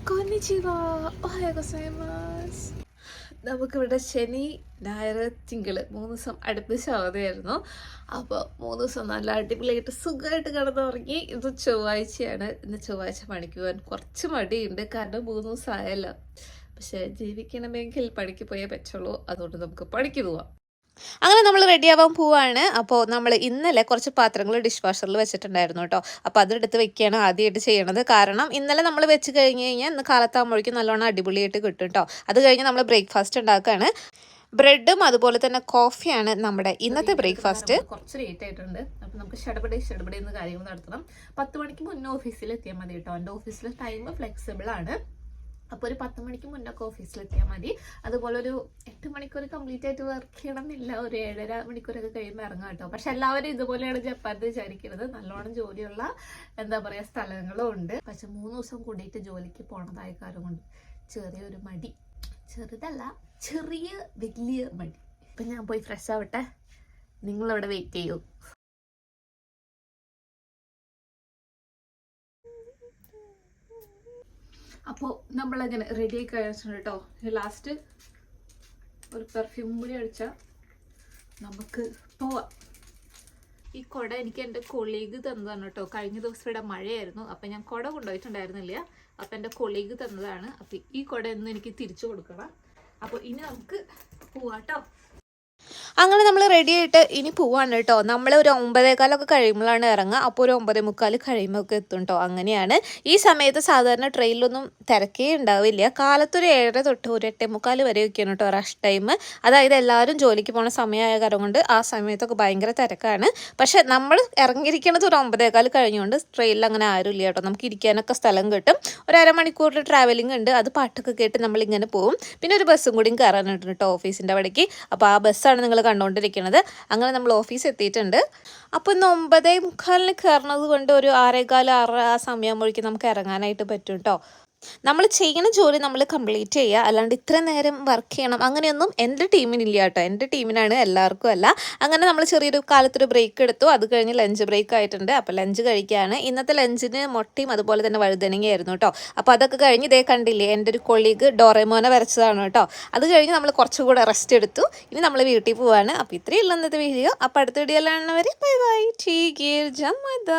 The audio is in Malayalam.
കൊന്നിച്ചിവ ഒഹായോ ഗോസൈമാസ്. നമുക്കിവിടെ ശനി ഞായർ തിങ്കൾ 3 ദിവസം അടുപ്പിച്ച് അവധിയായിരുന്നു. അപ്പോൾ 3 ദിവസം നല്ല അടിപൊളിയായിട്ട് സുഖമായിട്ട് കിടന്നുറങ്ങി. ഇത് ചൊവ്വാഴ്ചയാണ്. ഇന്ന് ചൊവ്വാഴ്ച പണിക്ക് പോകാൻ കുറച്ച് മടിയുണ്ട്, കാരണം 3 ദിവസം ആയല്ലോ. പക്ഷെ ജീവിക്കണമെങ്കിൽ പണിക്ക് പോയേ പറ്റുള്ളൂ. അതുകൊണ്ട് നമുക്ക് പണിക്ക് പോവാം. അങ്ങനെ നമ്മൾ റെഡിയാവാൻ പോവാണ്. അപ്പോൾ നമ്മൾ ഇന്നലെ കുറച്ച് പാത്രങ്ങൾ ഡിഷ് വാഷറിൽ വെച്ചിട്ടുണ്ടായിരുന്നു കേട്ടോ. അപ്പോൾ അതെടുത്ത് വെക്കുകയാണ് ആദ്യമായിട്ട് ചെയ്യണത്. കാരണം ഇന്നലെ നമ്മൾ വെച്ച് കഴിഞ്ഞ് കഴിഞ്ഞാൽ ഇന്ന് കാലത്താകുമ്പോഴേക്കും നല്ലോണം അടിപൊളിയായിട്ട് കിട്ടും കേട്ടോ. അത് കഴിഞ്ഞ് നമ്മൾ ബ്രേക്ക്ഫാസ്റ്റ് ഉണ്ടാക്കുകയാണ്. ബ്രെഡും അതുപോലെ തന്നെ കോഫിയാണ് നമ്മുടെ ഇന്നത്തെ ബ്രേക്ക്ഫാസ്റ്റ്. കുറച്ച് ലേറ്റ് ആയിട്ടുണ്ട്. അപ്പം നമുക്ക് ഷടപടയെന്ന് കാര്യങ്ങൾ നടത്തണം. 10 മണിക്ക് മുന്നേ ഓഫീസിൽ എത്തിയാൽ മതി കേട്ടോ. എൻ്റെ ഓഫീസിലെ ടൈം ഫ്ലെക്സിബിൾ ആണ്. അപ്പോൾ ഒരു 10 മണിക്ക് മുന്നൊക്കെ ഓഫീസിലെത്തിയാൽ മതി. അതുപോലെ ഒരു 8 മണിക്കൂർ കംപ്ലീറ്റ് ആയിട്ട് വർക്ക് ചെയ്യണമെന്നില്ല. ഒരു 7.5 മണിക്കൂറൊക്കെ കഴിയുമ്പോൾ ഇറങ്ങാം കേട്ടോ. പക്ഷെ എല്ലാവരും ഇതുപോലെയാണ് ജപ്പാനിൽ വിചാരിക്കുന്നത്. നല്ലോണം ജോലിയുള്ള എന്താ പറയുക സ്ഥലങ്ങളും ഉണ്ട്. പക്ഷെ 3 ദിവസം കൂടിയിട്ട് ജോലിക്ക് പോണതായ കാരണം കൊണ്ട് ചെറിയൊരു മടി, ചെറുതല്ല ചെറിയ വലിയ മടി. ഇപ്പം ഞാൻ പോയി ഫ്രഷ് ആവട്ടെ, നിങ്ങളവിടെ വെയിറ്റ് ചെയ്യൂ. അപ്പോൾ നമ്മളങ്ങനെ റെഡി ആയി കഴിച്ചിട്ടുണ്ട് കേട്ടോ. ലാസ്റ്റ് ഒരു പെർഫ്യൂം കൂടി അടിച്ചാൽ നമുക്ക് പോവാം. ഈ കുട എനിക്ക് എൻ്റെ കൊളീഗ് തന്നതാണ് കേട്ടോ. കഴിഞ്ഞ ദിവസം ഇവിടെ മഴയായിരുന്നു, അപ്പം ഞാൻ കുട കൊണ്ടുപോയിട്ടുണ്ടായിരുന്നില്ല. അപ്പം എൻ്റെ കൊളീഗ് തന്നതാണ്. അപ്പം ഈ കുട ഒന്ന് എനിക്ക് തിരിച്ചു കൊടുക്കണം. അപ്പോൾ ഇനി നമുക്ക് പോവാട്ടോ. അങ്ങനെ നമ്മൾ റെഡി ആയിട്ട് ഇനി പോവാണ് കേട്ടോ. നമ്മൾ ഒരു 9:15 കഴിയുമ്പോഴാണ് ഇറങ്ങുക. അപ്പോൾ ഒരു 9:45 കഴിയുമ്പോൾ ഒക്കെ എത്തും കേട്ടോ. അങ്ങനെയാണ്. ഈ സമയത്ത് സാധാരണ ട്രെയിനിലൊന്നും തിരക്കേ ഉണ്ടാവില്ല. കാലത്തൊരു 7:30 തൊട്ട് ഒരു 8:45 വരെ ഒക്കെയാണ് കേട്ടോ റഷ് ടൈം. അതായത് എല്ലാവരും ജോലിക്ക് പോണ സമയമായ കാരണം കൊണ്ട് ആ സമയത്തൊക്കെ ഭയങ്കര തിരക്കാണ്. പക്ഷെ നമ്മൾ ഇറങ്ങിയിരിക്കണത് ഒരു 9:15 കഴിഞ്ഞുകൊണ്ട് ട്രെയിനിൽ അങ്ങനെ ആരും ഇല്ല കേട്ടോ. നമുക്ക് ഇരിക്കാനൊക്കെ സ്ഥലം കിട്ടും. ഒരു അരമണിക്കൂറിൽ ട്രാവലിംഗ് ഉണ്ട്. അത് പാട്ടൊക്കെ കേട്ട് നമ്മളിങ്ങനെ പോകും. പിന്നെ ഒരു ബസ്സും കൂടിയും കയറാനുണ്ട് കേട്ടോ ഓഫീസിൻ്റെ അവിടേക്ക്. അപ്പോൾ ആ ബസ്സാണ് നിങ്ങൾ കണ്ടുകൊണ്ടിരിക്കുന്നത്. അങ്ങനെ നമ്മൾ ഓഫീസ് എത്തിയിട്ടുണ്ട്. അപ്പോൾ ഇന്ന് 9:45 കയറുന്നത് കൊണ്ട് ഒരു 6:15 6 ആ സമയമാകുമ്പോഴേക്കും നമുക്ക് ഇറങ്ങാനായിട്ട് പറ്റും കേട്ടോ. നമ്മൾ ചെയ്യുന്ന ജോലി നമ്മൾ കംപ്ലീറ്റ് ചെയ്യുക, അല്ലാണ്ട് ഇത്ര നേരം വർക്ക് ചെയ്യണം അങ്ങനെയൊന്നും എൻ്റെ ടീമിനില്ല കേട്ടോ. എൻ്റെ ടീമിനാണ്, എല്ലാവർക്കും അല്ല. അങ്ങനെ നമ്മൾ ചെറിയൊരു കാലത്തൊരു ബ്രേക്ക് എടുത്തു. അത് കഴിഞ്ഞ് ലഞ്ച് ബ്രേക്ക് ആയിട്ടുണ്ട്. അപ്പോൾ ലഞ്ച് കഴിക്കുകയാണ്. ഇന്നത്തെ ലഞ്ചിന് മുട്ടയും അതുപോലെ തന്നെ വഴുതനങ്ങയായിരുന്നു കേട്ടോ. അപ്പോൾ അതൊക്കെ കഴിഞ്ഞ് ഇതേ കണ്ടില്ലേ, എൻ്റെ ഒരു കൊളീഗ് ഡോറേമോനെ വരച്ചതാണ് കേട്ടോ. അത് കഴിഞ്ഞ് നമ്മൾ കുറച്ചുകൂടെ റെസ്റ്റ് എടുത്തു. ഇനി നമ്മൾ വീട്ടിൽ പോവാണ്. അപ്പോൾ ഇത്രയേ ഉള്ളൂ ഇന്നത്തെ വീഡിയോ. അപ്പോൾ അടുത്ത വീഡിയോയിലാണ് വരെ. Bye bye. Take care. ജമ്മദ.